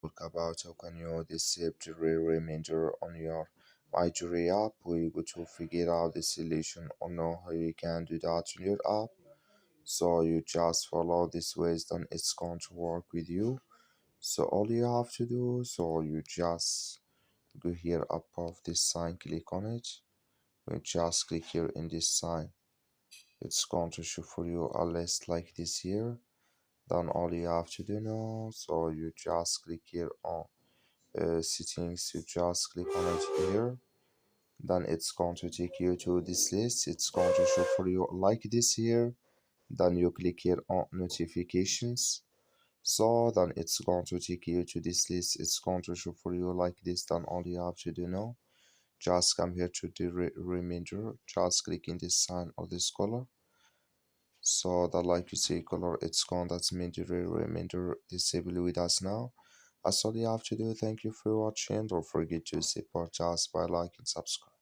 Talk about how can you disable the reminder on your My Jewelry app. We're going to figure out the solution or know how you can do that on your app. So you just follow this ways, then it's going to work with you. So all you have to do, so you just go here above this sign, click on it. You just click here in this sign. It's going to show for you a list like this here. Then all you have to do now, so you just click here on settings. You just click on it here. Then it's going to take you to this list. It's going to show for you like this here. Then you click here on notifications. So then it's going to take you to this list. It's going to show for you like this. Then all you have to do now, just come here to the reminder. Just click in this sign or this color. So that like you see color, it's gone. That's mean the reminder disable with us now. That's all you have to do. Thank you for watching. Don't forget to support us by like and subscribe.